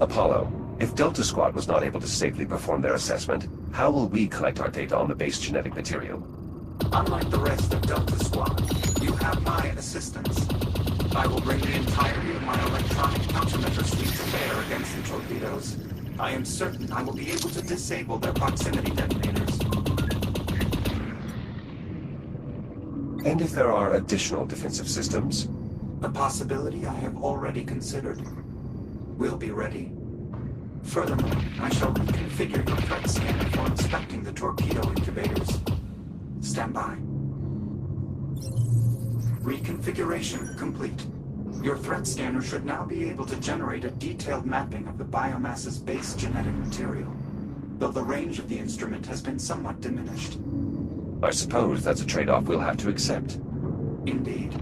Apollo, if Delta Squad was not able to safely perform their assessment, how will we collect our data on the base genetic material? Unlike the rest of Delta Squad, you have my assistance. I will bring the entirety of my electronic countermeasure suite to bear against the torpedoes. I am certain I will be able to disable their proximity detonators. And if there are additional defensive systems? A possibility I have already considered. We'll be ready. Furthermore, I shall reconfigure your threat scanner for inspecting the torpedo incubators. Stand by. Reconfiguration complete. Your threat scanner should now be able to generate a detailed mapping of the biomass's base genetic material, though the range of the instrument has been somewhat diminished. I suppose that's a trade-off we'll have to accept. Indeed.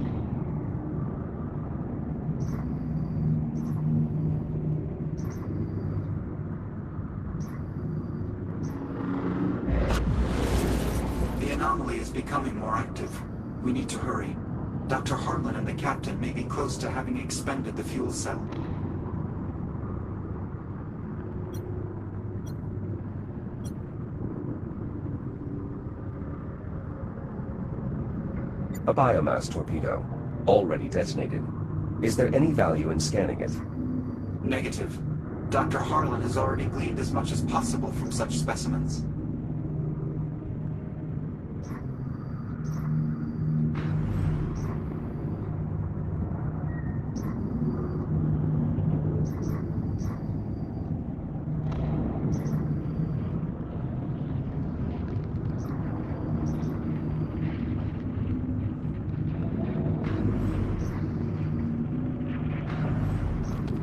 The anomaly is becoming more active. We need to hurry. Dr. Harlan and the captain may be close to having expended the fuel cell. A biomass torpedo, already detonated. Is there any value in scanning it? Negative. Dr. Harlan has already gleaned as much as possible from such specimens.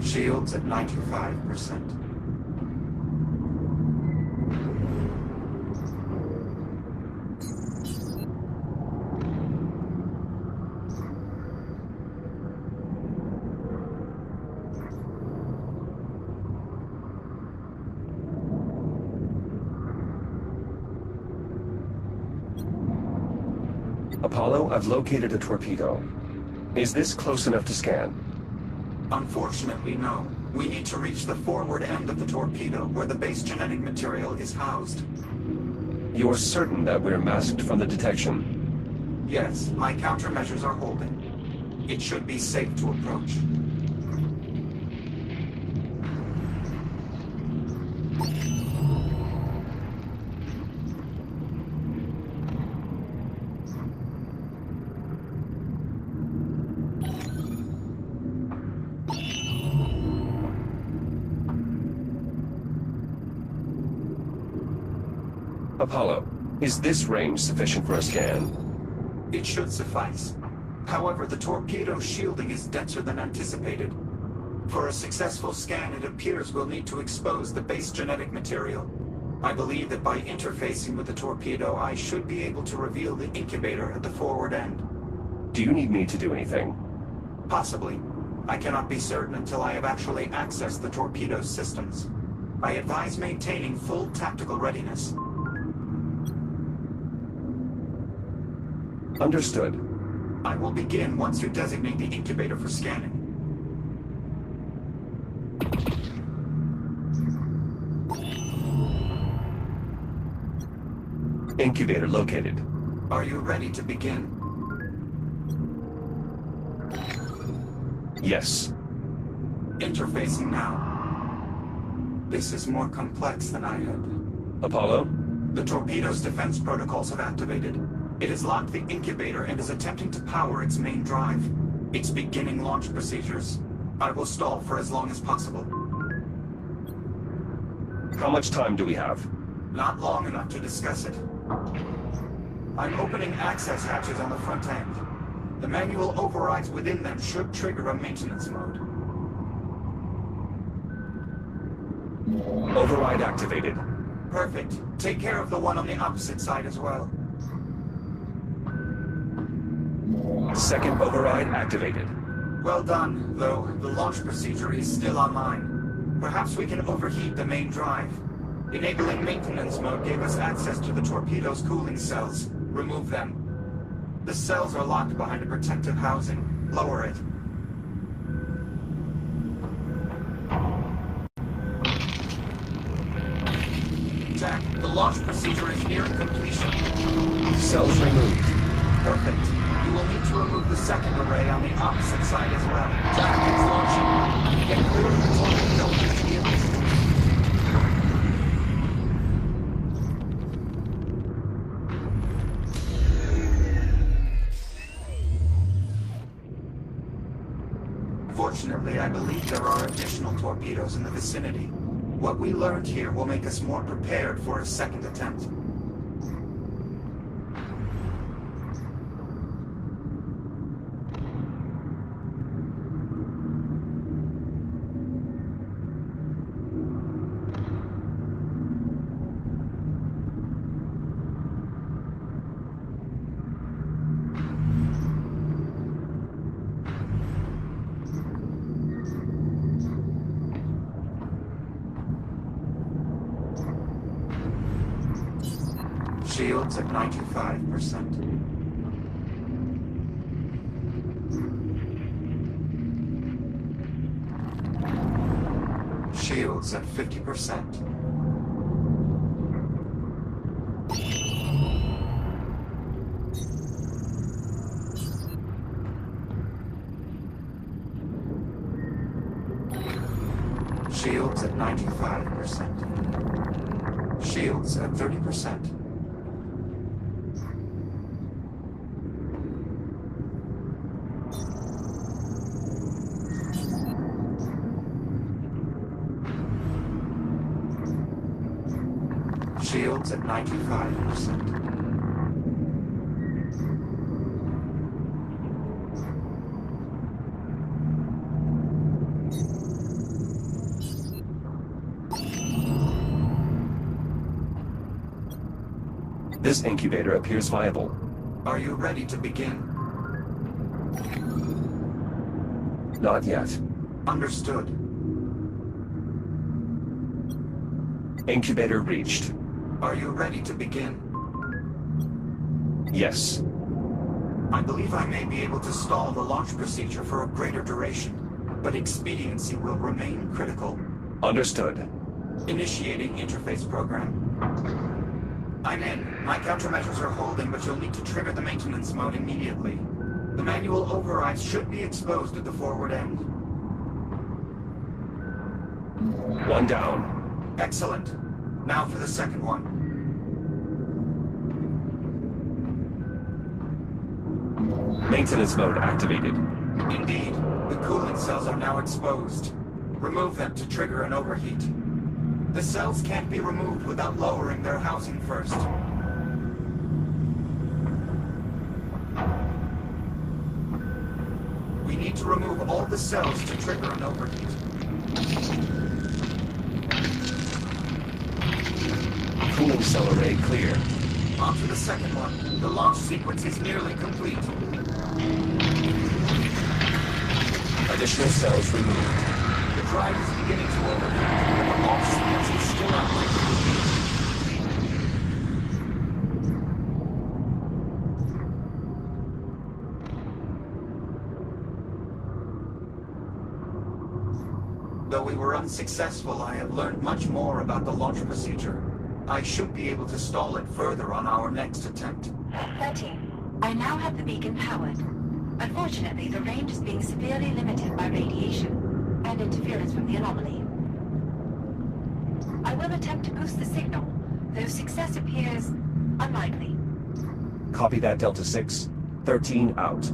Shields at 95%. Apollo, I've located a torpedo. Is this close enough to scan? Unfortunately, no. We need to reach the forward end of the torpedo, where the base genetic material is housed. You're certain that we're masked from the detection? Yes, my countermeasures are holding. It should be safe to approach. Apollo, is this range sufficient for a scan? It should suffice. However, the torpedo's shielding is denser than anticipated. For a successful scan, it appears we'll need to expose the base genetic material. I believe that by interfacing with the torpedo, I should be able to reveal the incubator at the forward end. Do you need me to do anything? Possibly. I cannot be certain until I have actually accessed the torpedo's systems. I advise maintaining full tactical readiness. Understood. I will begin once you designate the incubator for scanning. Incubator located. Are you ready to begin? Yes. Interfacing now. This is more complex than I had. Apollo? The torpedo's defense protocols have activated. It has locked the incubator and is attempting to power its main drive. It's beginning launch procedures. I will stall for as long as possible. How much time do we have? Not long enough to discuss it. I'm opening access hatches on the front end. The manual overrides within them should trigger a maintenance mode. Override activated. Perfect. Take care of the one on the opposite side as well. Second override activated. Well done, though the launch procedure is still online. Perhaps we can overheat the main drive. Enabling maintenance mode gave us access to the torpedo's cooling cells. Remove them. The cells are locked behind a protective housing. Lower it. Jack, the launch procedure is nearing completion. Cells removed. Perfect. You will need to remove the second array on the opposite side as well. Jack, it's launching. Get clear of the torpedo immediately. Fortunately, I believe there are additional torpedoes in the vicinity. What we learned here will make us more prepared for a second attempt. Shields at 95%. Shields at 50%. Shields at 95%. Shields at 30%. Shields at 95%. This incubator appears viable. Are you ready to begin? Not yet. Understood. Incubator reached. Are you ready to begin? Yes. I believe I may be able to stall the launch procedure for a greater duration, but expediency will remain critical. Understood. Initiating interface program. I'm in. My countermeasures are holding, but you'll need to trigger the maintenance mode immediately. The manual overrides should be exposed at the forward end. One down. Excellent. Now for the second one. Maintenance mode activated. Indeed. The cooling cells are now exposed. Remove them to trigger an overheat. The cells can't be removed without lowering their housing first. We need to remove all the cells to trigger an overheat. Cooling cell array clear. On to the second one. The launch sequence is nearly complete. Additional cells removed. The drive is beginning to overheat, but the launch sequence is still operating. Though we were unsuccessful, I have learned much more about the launch procedure. I should be able to stall it further on our next attempt. 13. I now have the beacon powered. Unfortunately, the range is being severely limited by radiation and interference from the anomaly. I will attempt to boost the signal, though success appears unlikely. Copy that, Delta 6. 13 out.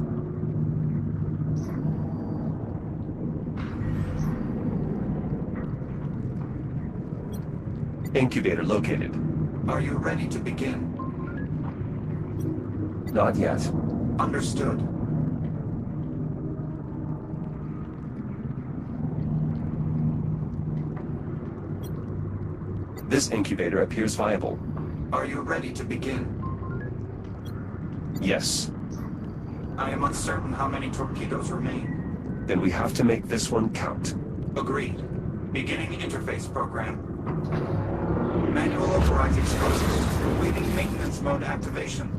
Incubator located. Are you ready to begin? Not yet. Understood. This incubator appears viable. Are you ready to begin? Yes. I am uncertain how many torpedoes remain. Then we have to make this one count. Agreed. Beginning interface program. Manual overrides exposed. Awaiting maintenance mode activation.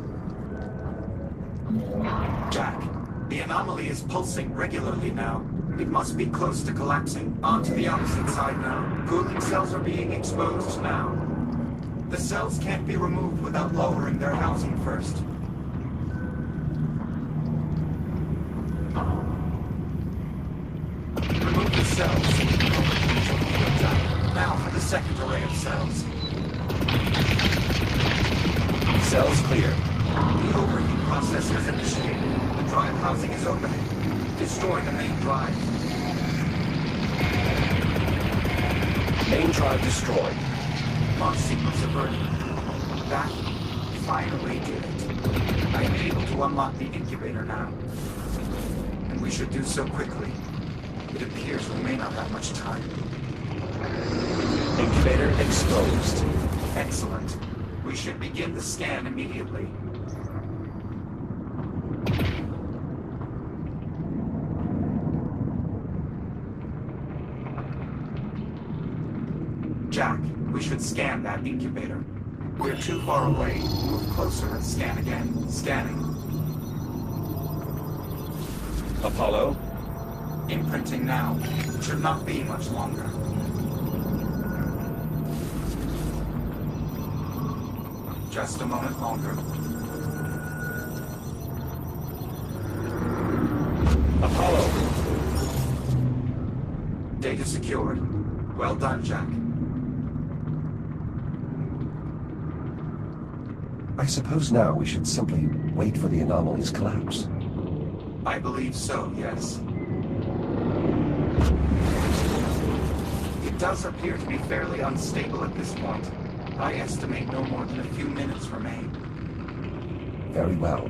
Jack, the anomaly is pulsing regularly now. It must be close to collapsing. On to the opposite side now. Cooling cells are being exposed now. The cells can't be removed without lowering their housing first. Remove the cells. Now for the second array of cells. Cells clear. The overheat process has initiated. The drive housing is opening. Destroy the main drive. Main drive destroyed. Launch sequence averted. That finally did it. I am able to unlock the incubator now. And we should do so quickly. It appears we may not have much time. Incubator exposed. Excellent. We should begin the scan immediately. Jack, we should scan that incubator. We're too far away. Move closer and scan again. Scanning. Apollo? Imprinting now. Should not be much longer. Just a moment longer. Apollo! Data secured. Well done, Jack. I suppose now we should simply wait for the anomaly's collapse. I believe so, yes. It does appear to be fairly unstable at this point. I estimate no more than a few minutes remain. Very well.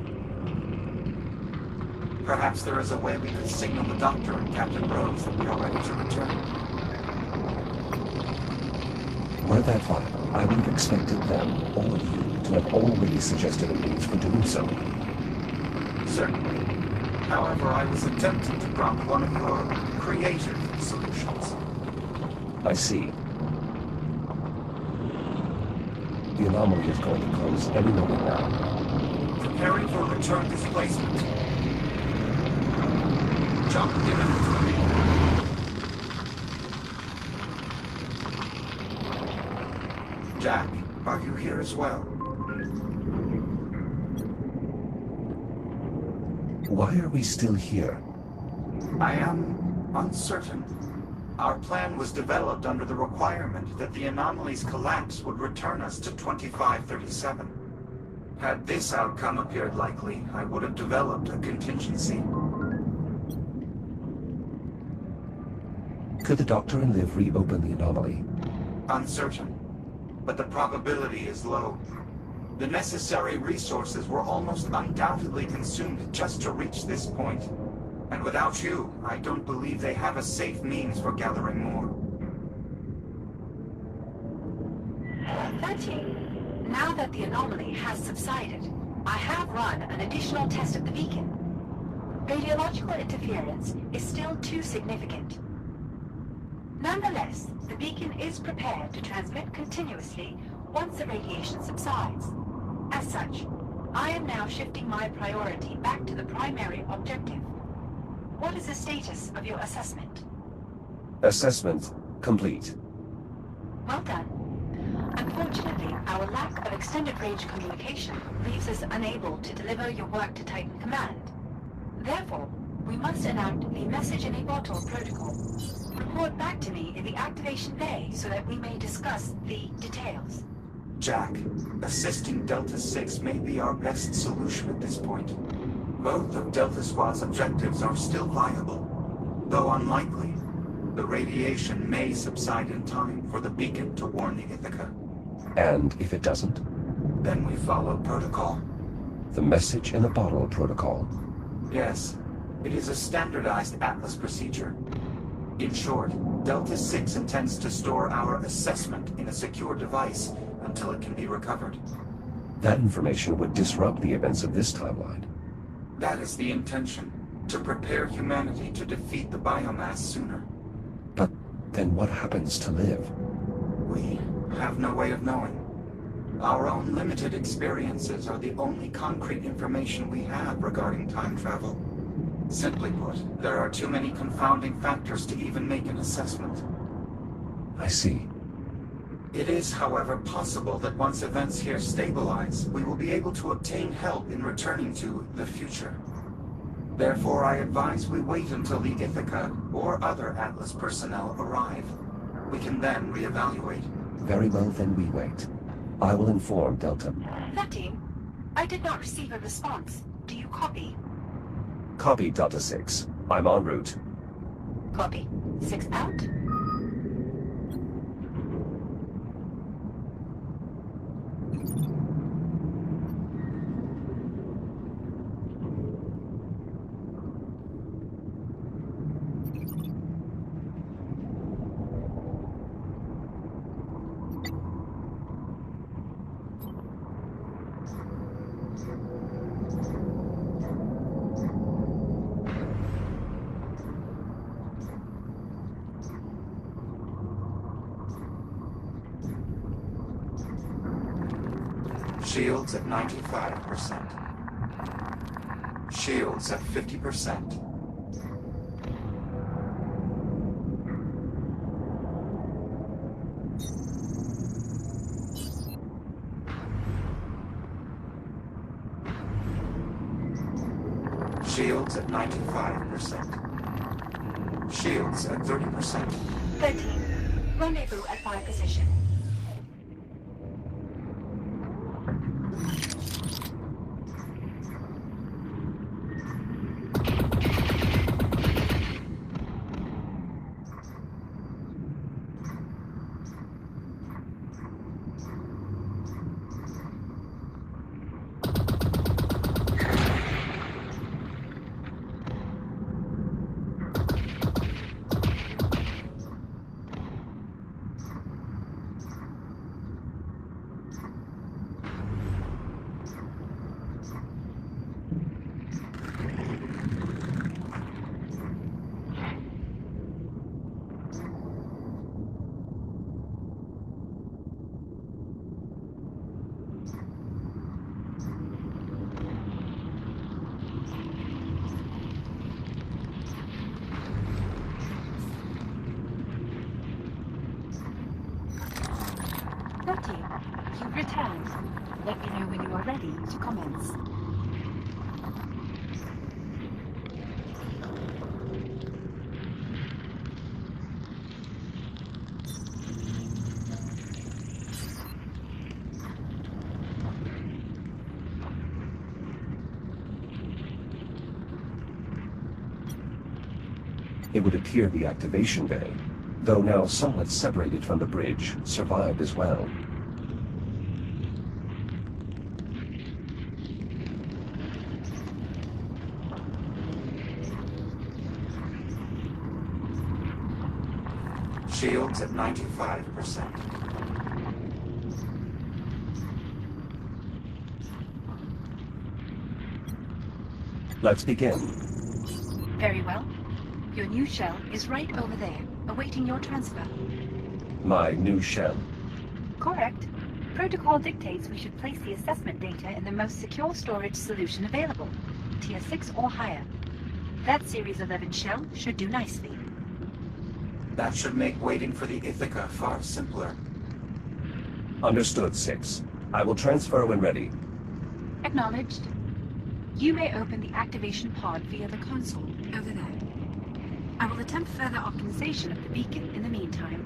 Perhaps there is a way we could signal the Doctor and Captain Rose that we are ready to return. Were that vital, I would have expected them, or you, to have already suggested a means for doing so. Certainly. However, I was attempting to prompt one of your creative solutions. I see. The anomaly is going to close any moment now. Preparing for return displacement. Jump imminently. Jack, are you here as well? Why are we still here? I am uncertain. Our plan was developed under the requirement that the anomaly's collapse would return us to 2537. Had this outcome appeared likely, I would have developed a contingency. Could the Doctor and Liv reopen the anomaly? Uncertain, but the probability is low. The necessary resources were almost undoubtedly consumed just to reach this point. And without you, I don't believe they have a safe means for gathering more. 13. Now that the anomaly has subsided, I have run an additional test of the beacon. Radiological interference is still too significant. Nonetheless, the beacon is prepared to transmit continuously once the radiation subsides. As such, I am now shifting my priority back to the primary objective. What is the status of your assessment? Assessment complete. Well done. Unfortunately, our lack of extended range communication leaves us unable to deliver your work to Titan Command. Therefore, we must enact the message in a bottle protocol. Report back to me in the activation bay so that we may discuss the details. Jack, assisting Delta 6 may be our best solution at this point. Both of Delta Squad's objectives are still viable, though unlikely. The radiation may subside in time for the beacon to warn the Ithaca. And if it doesn't? Then we follow protocol. The message in a bottle protocol. Yes, it is a standardized Atlas procedure. In short, Delta 6 intends to store our assessment in a secure device until it can be recovered. That information would disrupt the events of this timeline. That is the intention, to prepare humanity to defeat the biomass sooner. But then what happens to Liv? We have no way of knowing. Our own limited experiences are the only concrete information we have regarding time travel. Simply put, there are too many confounding factors to even make an assessment. I see. It is, however, possible that once events here stabilize, we will be able to obtain help in returning to the future. Therefore, I advise we wait until the Ithaca or other Atlas personnel arrive. We can then reevaluate. Very well, then we wait. I will inform Delta. 13. I did not receive a response. Do you copy? Copy, Delta 6. I'm en route. Copy. 6 out. Shields at 95%. Shields at 50%. Shields at 95%. Shields at 30%. 13. Rendezvous at my position. You've returned. Let me know when you are ready to commence. It would appear the activation bay, though now somewhat separated from the bridge, survived as well. Shields at 95%. Let's begin. Very well. Your new shell is right over there, awaiting your transfer. My new shell. Correct. Protocol dictates we should place the assessment data in the most secure storage solution available, Tier 6 or higher. That Series 11 shell should do nicely. That should make waiting for the Ithaca far simpler. Understood, 6. I will transfer when ready. Acknowledged. You may open the activation pod via the console over there. I will attempt further optimization of the beacon in the meantime.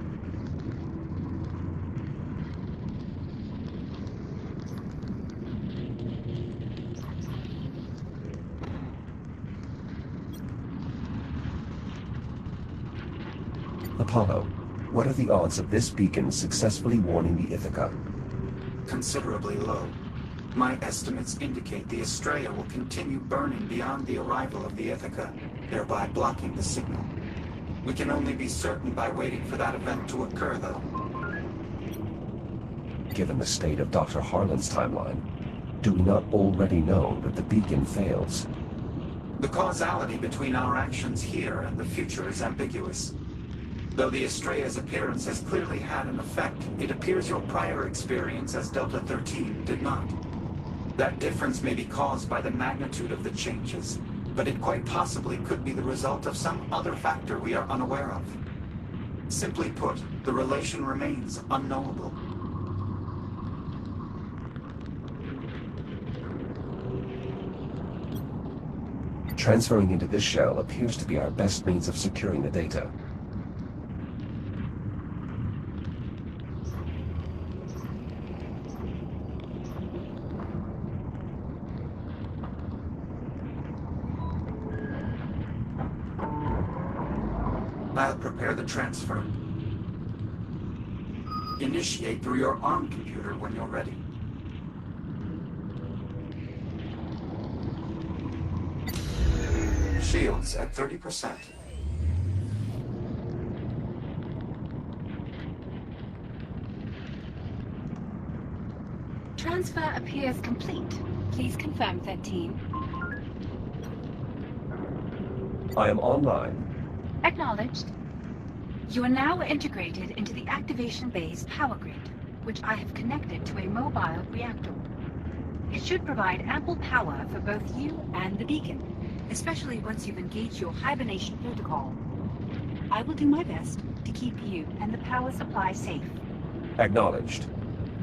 Apollo, what are the odds of this beacon successfully warning the Ithaca? Considerably low. My estimates indicate the Estrella will continue burning beyond the arrival of the Ithaca, thereby blocking the signal. We can only be certain by waiting for that event to occur, though. Given the state of Dr. Harlan's timeline, do we not already know that the beacon fails? The causality between our actions here and the future is ambiguous. Though the Estrella's appearance has clearly had an effect, it appears your prior experience as Delta 13 did not. That difference may be caused by the magnitude of the changes, but it quite possibly could be the result of some other factor we are unaware of. Simply put, the relation remains unknowable. Transferring into this shell appears to be our best means of securing the data. I'll prepare the transfer. Initiate through your ARM computer when you're ready. Shields at 30%. Transfer appears complete. Please confirm 13. I am online. Acknowledged. You are now integrated into the activation bay's power grid, which I have connected to a mobile reactor. It should provide ample power for both you and the beacon, especially once you've engaged your hibernation protocol. I will do my best to keep you and the power supply safe. Acknowledged.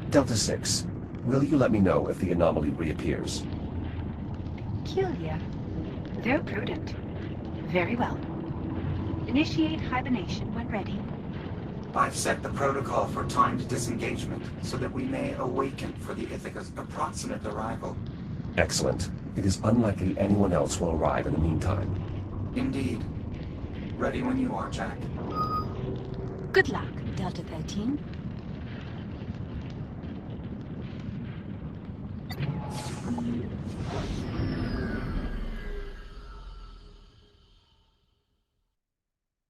Delta 6, will you let me know if the anomaly reappears? Peculiar, though prudent. Very well. Initiate hibernation when ready. I've set the protocol for timed disengagement so that we may awaken for the Ithaca's approximate arrival. Excellent. It is unlikely anyone else will arrive in the meantime. Indeed. Ready when you are, Jack. Good luck, Delta 13.